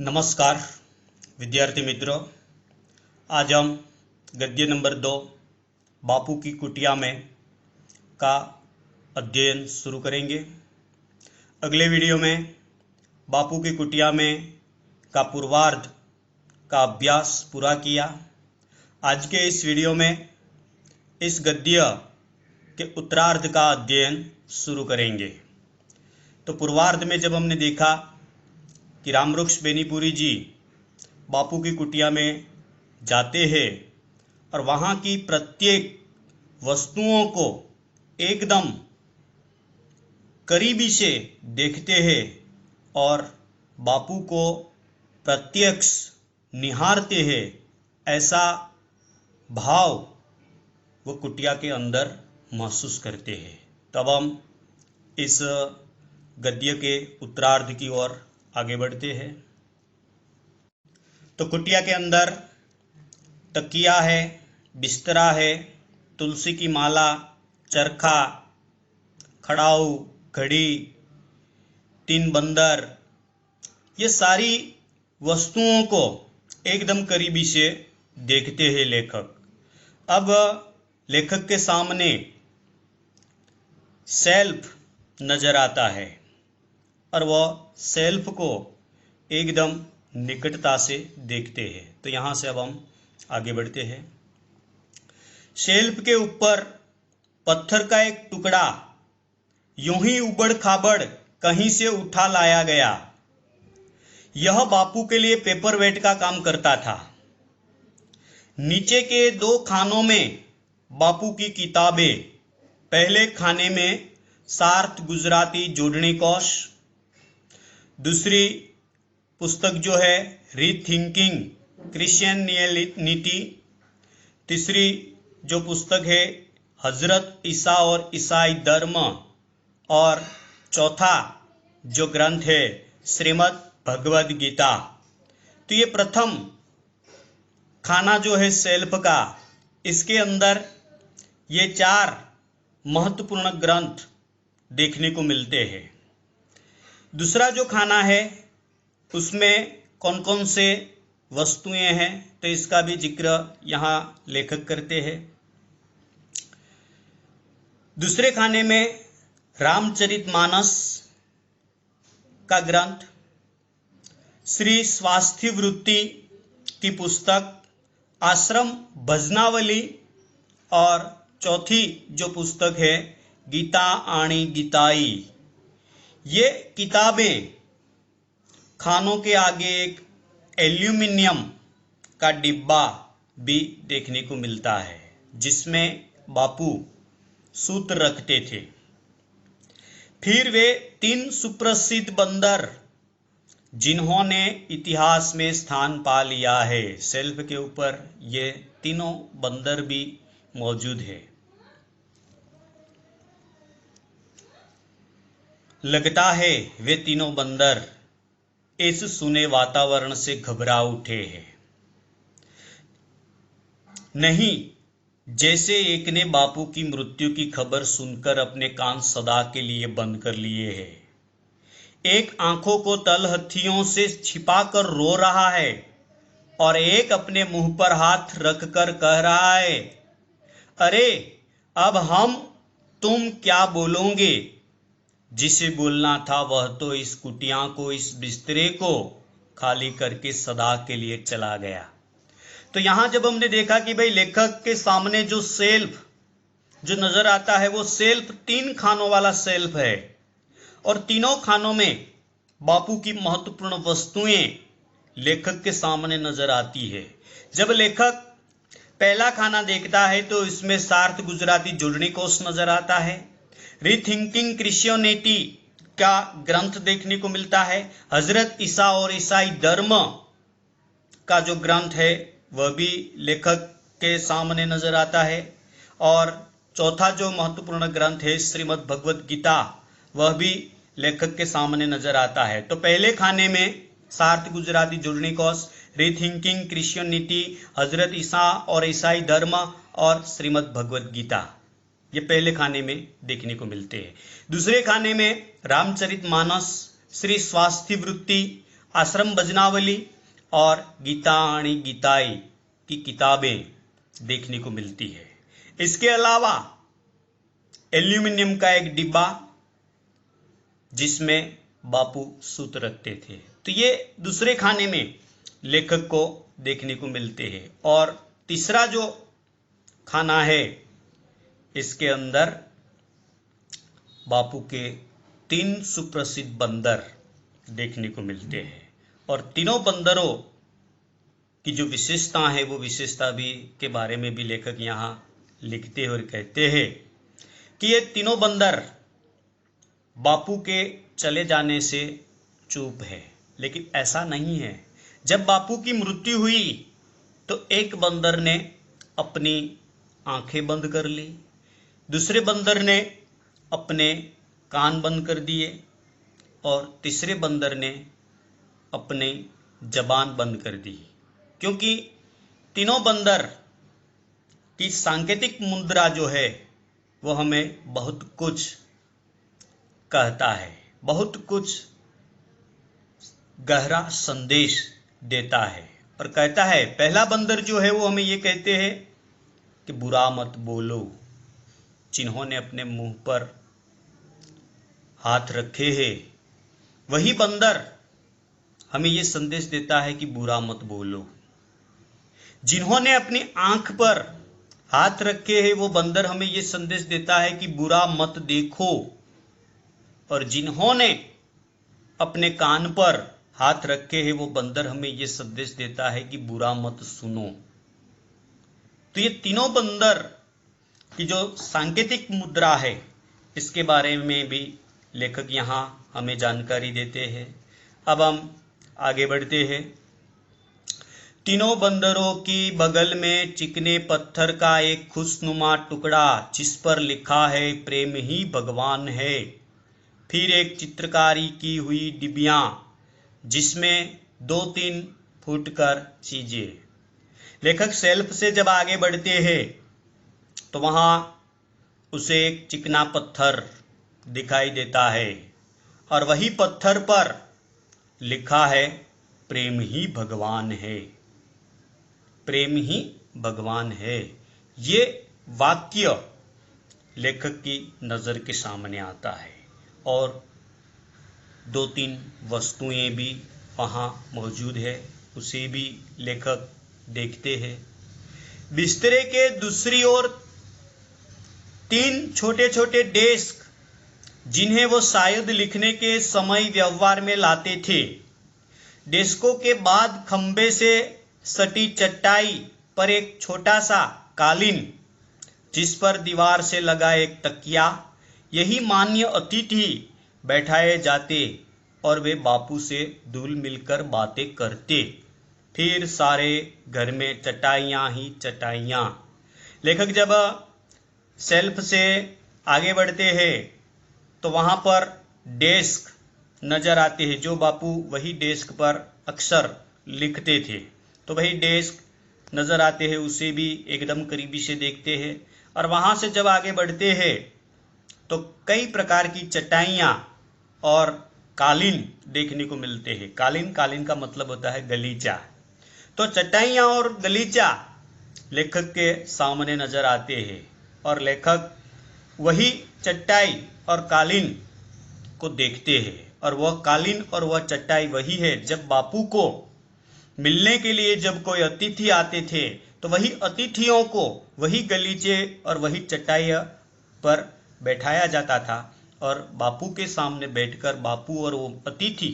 नमस्कार विद्यार्थी मित्रों, आज हम गद्य नंबर 2 बापू की कुटिया में का अध्ययन शुरू करेंगे। अगले वीडियो में बापू की कुटिया में का पूर्वार्ध का अभ्यास पूरा किया। आज के इस वीडियो में इस गद्य के उत्तरार्ध का अध्ययन शुरू करेंगे। तो पूर्वार्ध में जब हमने देखा कि रामवृक्ष बेनीपुरी जी बापू की कुटिया में जाते हैं और वहाँ की प्रत्येक वस्तुओं को एकदम करीबी से देखते हैं और बापू को प्रत्यक्ष निहारते हैं, ऐसा भाव वो कुटिया के अंदर महसूस करते हैं। तब हम इस गद्य के उत्तरार्ध की ओर आगे बढ़ते हैं। तो कुटिया के अंदर तकिया है, बिस्तरा है, तुलसी की माला, चरखा, खड़ाऊ, घड़ी, 3 बंदर, ये सारी वस्तुओं को एकदम करीबी से देखते हैं लेखक। अब लेखक के सामने सेल्फ नजर आता है और वह सेल्फ को एकदम निकटता से देखते हैं। तो यहाँ से अब हम आगे बढ़ते हैं। शेल्फ के ऊपर पत्थर का एक टुकड़ा यूं ही उबड़ खाबड़ कहीं से उठा लाया गया। यह बापू के लिए पेपर वेट का काम करता था। नीचे के 2 खानों में बापू की किताबें। पहले खाने में सार्थ गुजराती जोड़नी कोश, दूसरी पुस्तक जो है रीथिंकिंग क्रिश्चियनिटी, तीसरी जो पुस्तक है हजरत ईसा और ईसाई धर्म, और चौथा जो ग्रंथ है श्रीमद् भगवद गीता। तो ये प्रथम खाना जो है सेल्फ का, इसके अंदर ये 4 महत्वपूर्ण ग्रंथ देखने को मिलते हैं। दूसरा जो खाना है उसमें कौन कौन से वस्तुएं हैं, तो इसका भी जिक्र यहाँ लेखक करते हैं। दूसरे खाने में रामचरितमानस का ग्रंथ, श्री स्वास्थ्य वृत्ति की पुस्तक, आश्रम भजनावली, और चौथी जो पुस्तक है गीता आणी गीताई। ये किताबें खानों के आगे एक एल्यूमिनियम का डिब्बा भी देखने को मिलता है जिसमें बापू सूत्र रखते थे। फिर वे 3 सुप्रसिद्ध बंदर जिन्होंने इतिहास में स्थान पा लिया है, सेल्फ के ऊपर ये तीनों बंदर भी मौजूद है। लगता है वे तीनों बंदर इस सुने वातावरण से घबरा उठे हैं। नहीं, जैसे एक ने बापू की मृत्यु की खबर सुनकर अपने कान सदा के लिए बंद कर लिए हैं। एक आंखों को तलहथियों से छिपाकर रो रहा है और एक अपने मुंह पर हाथ रखकर कह रहा है, अरे अब हम तुम क्या बोलोगे। जिसे बोलना था वह तो इस कुटिया को, इस बिस्तरे को खाली करके सदा के लिए चला गया। तो यहां जब हमने देखा कि भाई लेखक के सामने जो सेल्फ जो नजर आता है वो सेल्फ 3 खानों वाला सेल्फ है और तीनों खानों में बापू की महत्वपूर्ण वस्तुएं लेखक के सामने नजर आती है। जब लेखक पहला खाना देखता है तो इसमें सार्थ गुजराती जोड़नी कोश नजर आता है, रीथिंकिंग क्रिश्चियनिटी का ग्रंथ देखने को मिलता है, हजरत ईसा और ईसाई धर्म का जो ग्रंथ है वह भी लेखक के सामने नजर आता है, और चौथा जो महत्वपूर्ण ग्रंथ है श्रीमद् भगवद गीता वह भी लेखक के सामने नजर आता है। तो पहले खाने में सार्थ गुजराती जोड़नी कोश, रीथिंकिंग क्रिश्चियनिटी, हजरत ईसा और ईसाई धर्म और श्रीमद् भगवद गीता, ये पहले खाने में देखने को मिलते हैं। दूसरे खाने में रामचरितमानस, श्री स्वास्थ्य वृत्ति, आश्रम भजनावली और गीताणी गीताई की किताबें देखने को मिलती है। इसके अलावा एल्यूमिनियम का एक डिब्बा जिसमें बापू सूत रखते थे। तो ये दूसरे खाने में लेखक को देखने को मिलते हैं। और तीसरा जो खाना है, इसके अंदर बापू के 3 सुप्रसिद्ध बंदर देखने को मिलते हैं। और तीनों बंदरों की जो विशेषता है वो विशेषता भी के बारे में भी लेखक यहाँ लिखते हैं और कहते हैं कि ये तीनों बंदर बापू के चले जाने से चुप है। लेकिन ऐसा नहीं है। जब बापू की मृत्यु हुई तो एक बंदर ने अपनी आंखें बंद कर ली, दूसरे बंदर ने अपने कान बंद कर दिए और तीसरे बंदर ने अपनी जबान बंद कर दी। क्योंकि तीनों बंदर की सांकेतिक मुद्रा जो है वो हमें बहुत कुछ कहता है, बहुत कुछ गहरा संदेश देता है। और कहता है, पहला बंदर जो है वो हमें ये कहते हैं कि बुरा मत बोलो। जिन्होंने अपने मुंह पर हाथ रखे हैं वही बंदर हमें ये संदेश देता है कि बुरा मत बोलो। जिन्होंने अपनी आंख पर हाथ रखे हैं वो बंदर हमें ये संदेश देता है कि बुरा मत देखो। और जिन्होंने अपने कान पर हाथ रखे हैं वो बंदर हमें ये संदेश देता है कि बुरा मत सुनो। तो ये तीनों बंदर की जो सांकेतिक मुद्रा है इसके बारे में भी लेखक यहाँ हमें जानकारी देते हैं। अब हम आगे बढ़ते हैं। तीनों बंदरों की बगल में चिकने पत्थर का एक खुशनुमा टुकड़ा जिस पर लिखा है प्रेम ही भगवान है। फिर एक चित्रकारी की हुई डिबिया जिसमें 2-3 फुटकर चीजें। लेखक शेल्फ से जब आगे बढ़ते हैं तो वहां उसे एक चिकना पत्थर दिखाई देता है और वही पत्थर पर लिखा है प्रेम ही भगवान है। प्रेम ही भगवान है। ये वाक्य लेखक की नजर के सामने आता है और 2-3 वस्तुएं भी वहाँ मौजूद है, उसे भी लेखक देखते हैं। बिस्तरे के दूसरी ओर 3 छोटे छोटे डेस्क जिन्हें वो शायद लिखने के समय व्यवहार में लाते थे। डेस्कों के बाद खंबे से सटी चटाई पर एक छोटा सा कालीन जिस पर दीवार से लगा एक तकिया, यही मान्य अतिथि बैठाए जाते और वे बापू से धुल मिलकर बातें करते। फिर सारे घर में चटाइयाँ ही चटाइयाँ। लेखक जब शेल्फ से आगे बढ़ते हैं तो वहाँ पर डेस्क नजर आते हैं, जो बापू वही डेस्क पर अक्सर लिखते थे। तो वही डेस्क नजर आते हैं, उसे भी एकदम करीबी से देखते हैं। और वहाँ से जब आगे बढ़ते हैं तो कई प्रकार की चटाइयाँ और कालीन देखने को मिलते हैं। कालीन का मतलब होता है गलीचा। तो चटाइयाँ और गलीचा लेखक के सामने नजर आते हैं और लेखक वही चटाई और कालीन को देखते हैं। और वह कालीन और वह चटाई वही है जब बापू को मिलने के लिए जब कोई अतिथि आते थे तो वही अतिथियों को वही गलीचे और वही चटाई पर बैठाया जाता था और बापू के सामने बैठकर बापू और वो अतिथि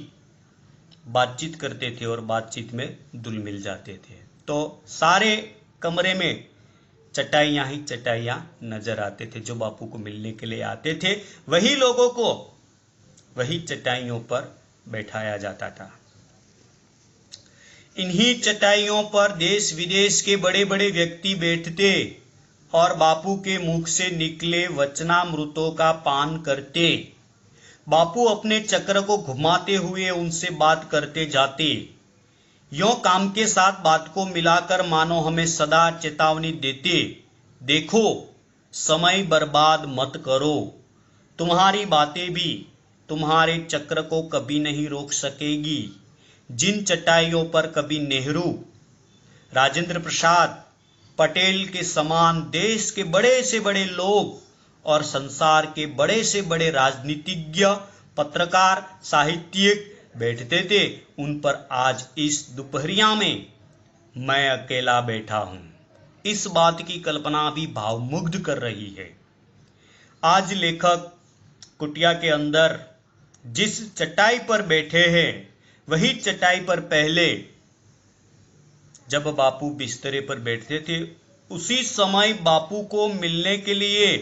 बातचीत करते थे और बातचीत में धुल मिल जाते थे। तो सारे कमरे में चटाइयाँ ही चटाइयाँ नजर आते थे। जो बापू को मिलने के लिए आते थे वही लोगों को वही चटाइयों पर बैठाया जाता था। इन्हीं चटाइयों पर देश विदेश के बड़े बड़े व्यक्ति बैठते और बापू के मुख से निकले वचनामृतों का पान करते। बापू अपने चक्र को घुमाते हुए उनसे बात करते जाते, यों काम के साथ बात को मिलाकर मानो हमें सदा चेतावनी देते, देखो समय बर्बाद मत करो, तुम्हारी बातें भी तुम्हारे चक्र को कभी नहीं रोक सकेगी। जिन चटाइयों पर कभी नेहरू, राजेंद्र प्रसाद, पटेल के समान देश के बड़े से बड़े लोग और संसार के बड़े से बड़े राजनीतिज्ञ, पत्रकार, साहित्यिक बैठते थे, उन पर आज इस दोपहरिया में मैं अकेला बैठा हूं। इस बात की कल्पना भी भावमुग्ध कर रही है। आज लेखक कुटिया के अंदर जिस चटाई पर बैठे हैं, वही चटाई पर पहले जब बापू बिस्तरे पर बैठते थे, उसी समय बापू को मिलने के लिए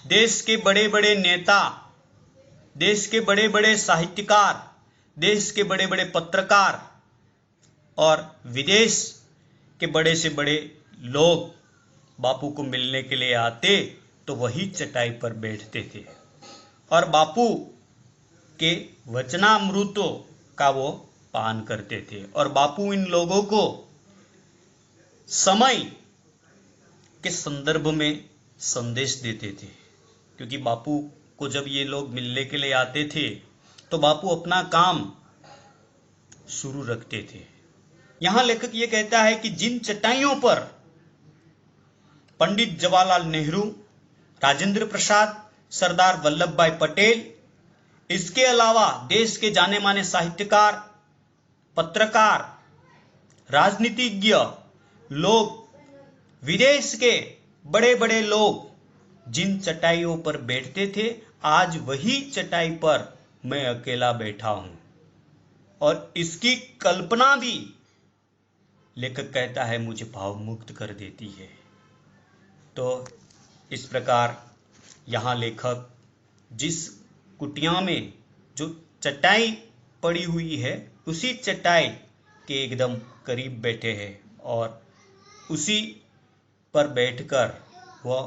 देश के बड़े बड़े नेता, देश के बड़े बड़े साहित्यकार, देश के बड़े बड़े पत्रकार और विदेश के बड़े से बड़े लोग बापू को मिलने के लिए आते तो वही चटाई पर बैठते थे और बापू के वचनामृतों का वो पान करते थे। और बापू इन लोगों को समय के संदर्भ में संदेश देते थे, क्योंकि बापू को जब ये लोग मिलने के लिए आते थे तो बापू अपना काम शुरू रखते थे। यहां लेखक ये कहता है कि जिन चटाइयों पर पंडित जवाहरलाल नेहरू, राजेंद्र प्रसाद, सरदार वल्लभ भाई पटेल, इसके अलावा देश के जाने माने साहित्यकार, पत्रकार, राजनीतिज्ञ लोग, विदेश के बड़े बड़े लोग जिन चटाइयों पर बैठते थे, आज वही चटाई पर मैं अकेला बैठा हूं। और इसकी कल्पना भी लेखक कहता है मुझे भावमुक्त कर देती है। तो इस प्रकार यहाँ लेखक जिस कुटिया में जो चटाई पड़ी हुई है, उसी चटाई के एकदम करीब बैठे हैं और उसी पर बैठकर वह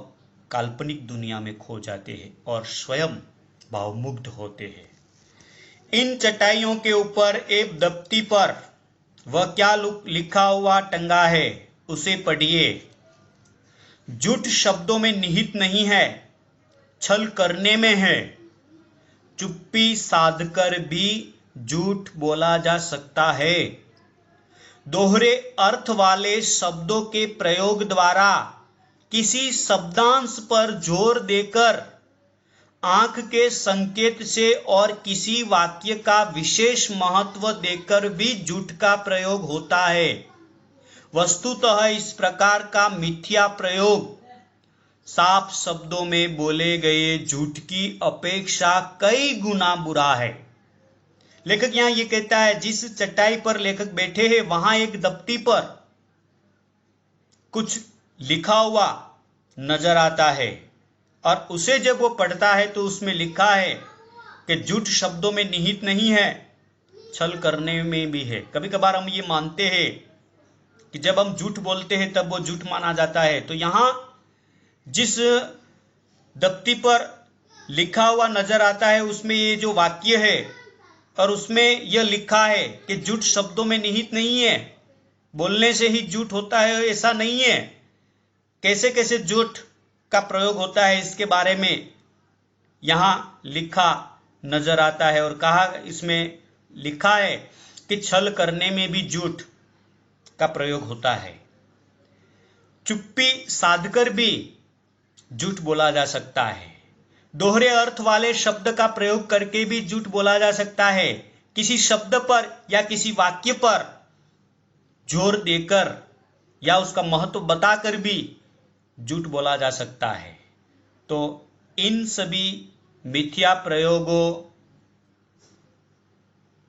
काल्पनिक दुनिया में खो जाते हैं और स्वयं भावमुग्ध होते हैं। इन चटाइयों के ऊपर एक दफ्ती पर वह क्या लिखा हुआ टंगा है, उसे पढ़िए। झूठ शब्दों में निहित नहीं है, छल करने में है। चुप्पी साधकर भी झूठ बोला जा सकता है। दोहरे अर्थ वाले शब्दों के प्रयोग द्वारा किसी शब्दांश पर जोर देकर, आंख के संकेत से और किसी वाक्य का विशेष महत्व देकर भी झूठ का प्रयोग होता है। वस्तुतः इस प्रकार का मिथ्या प्रयोग साफ शब्दों में बोले गए झूठ की अपेक्षा कई गुना बुरा है। लेखक यहां ये कहता है जिस चटाई पर लेखक बैठे हैं वहां एक दफ्ती पर कुछ लिखा हुआ नजर आता है और उसे जब वो पढ़ता है तो उसमें लिखा है कि झूठ शब्दों में निहित नहीं है, छल करने में भी है। कभी कभार हम ये मानते हैं कि जब हम झूठ बोलते हैं तब वो झूठ माना जाता है। तो यहां जिस दफ्ती पर लिखा हुआ नजर आता है उसमें ये जो वाक्य है और उसमें यह लिखा है कि झूठ शब्दों में निहित नहीं है, बोलने से ही झूठ होता है, ऐसा नहीं है। कैसे कैसे झूठ का प्रयोग होता है इसके बारे में यहां लिखा नजर आता है और कहा इसमें लिखा है कि छल करने में भी झूठ का प्रयोग होता है। चुप्पी साधकर भी झूठ बोला जा सकता है। दोहरे अर्थ वाले शब्द का प्रयोग करके भी झूठ बोला जा सकता है। किसी शब्द पर या किसी वाक्य पर जोर देकर या उसका महत्व बताकर भी झूठ बोला जा सकता है। तो इन सभी मिथ्या प्रयोगों,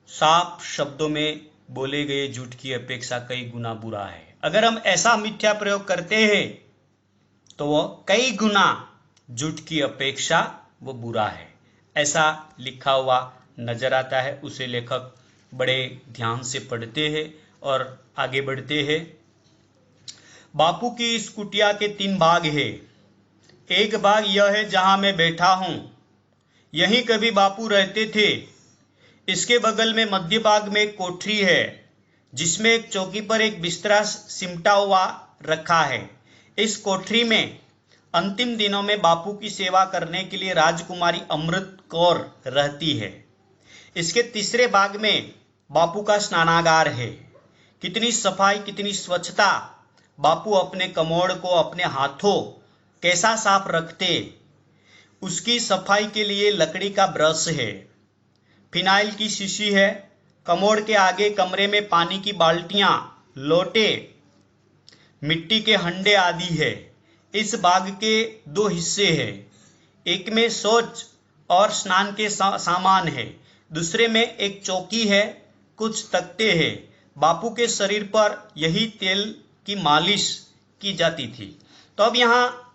साफ शब्दों में बोले गए झूठ की अपेक्षा कई गुना बुरा है। अगर हम ऐसा मिथ्या प्रयोग करते हैं तो वह कई गुना झूठ की अपेक्षा वो बुरा है, ऐसा लिखा हुआ नजर आता है। उसे लेखक बड़े ध्यान से पढ़ते हैं और आगे बढ़ते हैं। बापू की इस कुटिया के 3 भाग है। एक भाग यह है जहां मैं बैठा हूं, यहीं कभी बापू रहते थे। इसके बगल में मध्य भाग में एक कोठरी है जिसमें एक चौकी पर एक बिस्तरा सिमटा हुआ रखा है। इस कोठरी में अंतिम दिनों में बापू की सेवा करने के लिए राजकुमारी अमृत कौर रहती है। इसके तीसरे भाग में बापू का स्नानागार है। कितनी सफाई, कितनी स्वच्छता। बापू अपने कमोड को अपने हाथों कैसा साफ रखते। उसकी सफाई के लिए लकड़ी का ब्रश है, फिनाइल की शीशी है, कमोड के आगे कमरे में पानी की बाल्टियां, लोटे, मिट्टी के हंडे आदि है। इस बाग के 2 हिस्से हैं, एक में शौच और स्नान के सामान है, दूसरे में एक चौकी है, कुछ तख्ते हैं। बापू के शरीर पर यही तेल की मालिश की जाती थी। तो अब यहाँ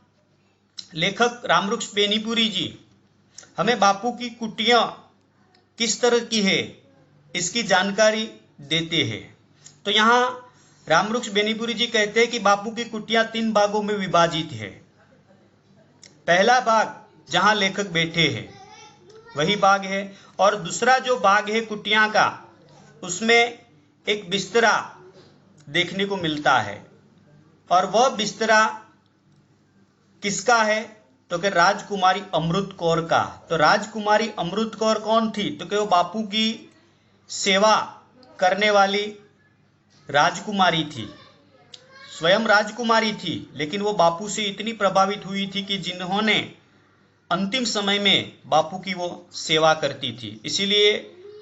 लेखक रामवृक्ष बेनीपुरी जी हमें बापू की कुटिया किस तरह की है इसकी जानकारी देते हैं। तो यहाँ रामवृक्ष बेनीपुरी जी कहते हैं कि बापू की कुटिया 3 भागों में विभाजित है। पहला भाग जहां लेखक बैठे हैं वही भाग है, और दूसरा जो भाग है कुटिया का, उसमें एक बिस्तरा देखने को मिलता है। और वह बिस्तरा किसका है? तो कि राजकुमारी अमृत कौर का। तो राजकुमारी अमृत कौर कौन थी? तो कि वो बापू की सेवा करने वाली राजकुमारी थी, स्वयं राजकुमारी थी, लेकिन वो बापू से इतनी प्रभावित हुई थी कि जिन्होंने अंतिम समय में बापू की वो सेवा करती थी। इसीलिए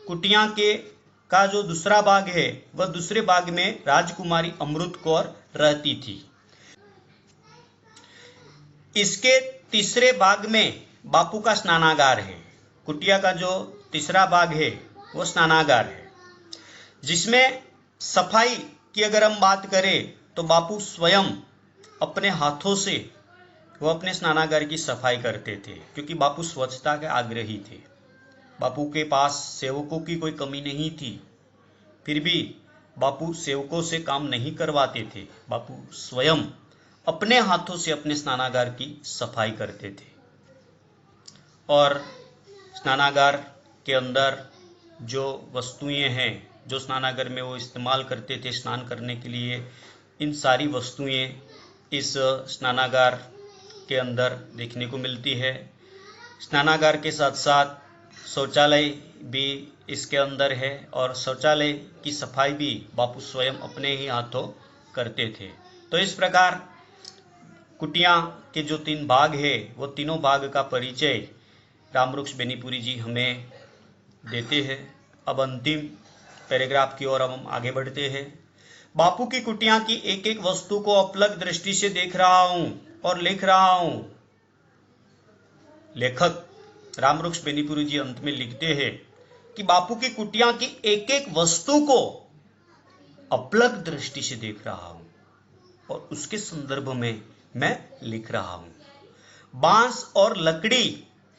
कुटिया के का जो दूसरा भाग है वह दूसरे भाग में राजकुमारी अमृत कौर रहती थी। इसके तीसरे भाग में बापू का स्नानागार है। कुटिया का जो तीसरा भाग है वो स्नानागार है, जिसमें सफाई की अगर हम बात करें तो बापू स्वयं अपने हाथों से वो अपने स्नानागार की सफाई करते थे, क्योंकि बापू स्वच्छता के आग्रही थे। बापू के पास सेवकों की कोई कमी नहीं थी, फिर भी बापू सेवकों से काम नहीं करवाते थे। बापू स्वयं अपने हाथों से अपने स्नानागार की सफाई करते थे। और स्नानागार के अंदर जो वस्तुएं हैं जो स्नानागार में वो इस्तेमाल करते थे स्नान करने के लिए, इन सारी वस्तुएं इस स्नानागार के अंदर देखने को मिलती है। स्नानागार के साथ साथ शौचालय भी इसके अंदर है, और शौचालय की सफाई भी बापू स्वयं अपने ही हाथों करते थे। तो इस प्रकार कुटिया के जो 3 भाग है वो तीनों भाग का परिचय रामवृक्ष बेनीपुरी जी हमें देते हैं। अब अंतिम पैराग्राफ की ओर अब हम आगे बढ़ते हैं। बापू की कुटिया की एक एक वस्तु को अपलक दृष्टि से देख रहा हूं और लिख रहा हूं। लेखक रामवृक्ष बेनीपुरी जी अंत में लिखते हैं कि बापू की कुटिया की एक एक वस्तु को अपलक दृष्टि से देख रहा हूं और उसके संदर्भ में मैं लिख रहा हूं। बांस और लकड़ी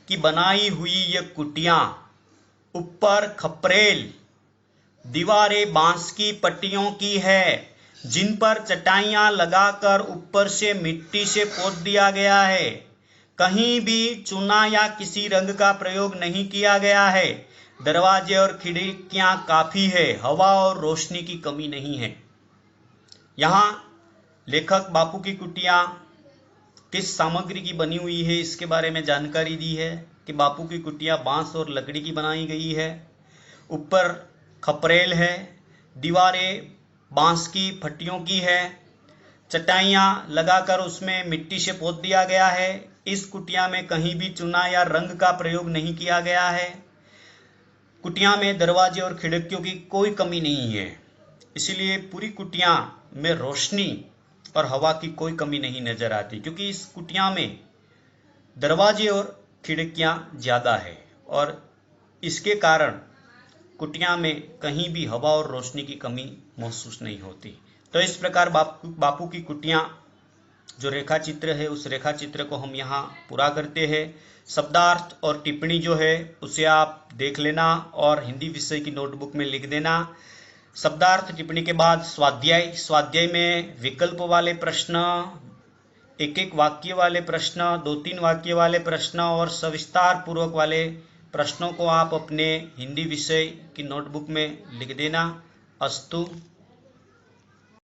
की बनाई हुई यह कुटिया, ऊपर खपरेल, दीवारें बांस की पट्टियों की है, जिन पर चटाइयां लगाकर ऊपर से मिट्टी से पोत दिया गया है। कहीं भी चूना या किसी रंग का प्रयोग नहीं किया गया है। दरवाजे और खिड़कियां काफी है, हवा और रोशनी की कमी नहीं है। यहाँ लेखक बापू की कुटिया किस सामग्री की बनी हुई है इसके बारे में जानकारी दी है कि बापू की कुटिया बांस और लकड़ी की बनाई गई है, ऊपर खपरेल है, दीवारें बांस की फट्टियों की है, चटाइयाँ लगाकर उसमें मिट्टी से पोत दिया गया है। इस कुटिया में कहीं भी चूना या रंग का प्रयोग नहीं किया गया है। कुटिया में दरवाजे और खिड़कियों की कोई कमी नहीं है, इसलिए पूरी कुटिया में रोशनी और हवा की कोई कमी नहीं नजर आती, क्योंकि इस कुटिया में दरवाजे और खिड़कियां ज़्यादा है और इसके कारण कुटिया में कहीं भी हवा और रोशनी की कमी महसूस नहीं होती। तो इस प्रकार बापू की कुटिया जो रेखा चित्र है उस रेखा चित्र को हम यहाँ पूरा करते हैं। शब्दार्थ और टिप्पणी जो है उसे आप देख लेना और हिंदी विषय की नोटबुक में लिख देना। शब्दार्थ टिप्पणी के बाद स्वाध्याय में विकल्प वाले प्रश्न, एक एक वाक्य वाले प्रश्न, 2-3 वाक्य वाले प्रश्न और सविस्तार पूर्वक वाले प्रश्नों को आप अपने हिंदी विषय की नोटबुक में लिख देना। अस्तु।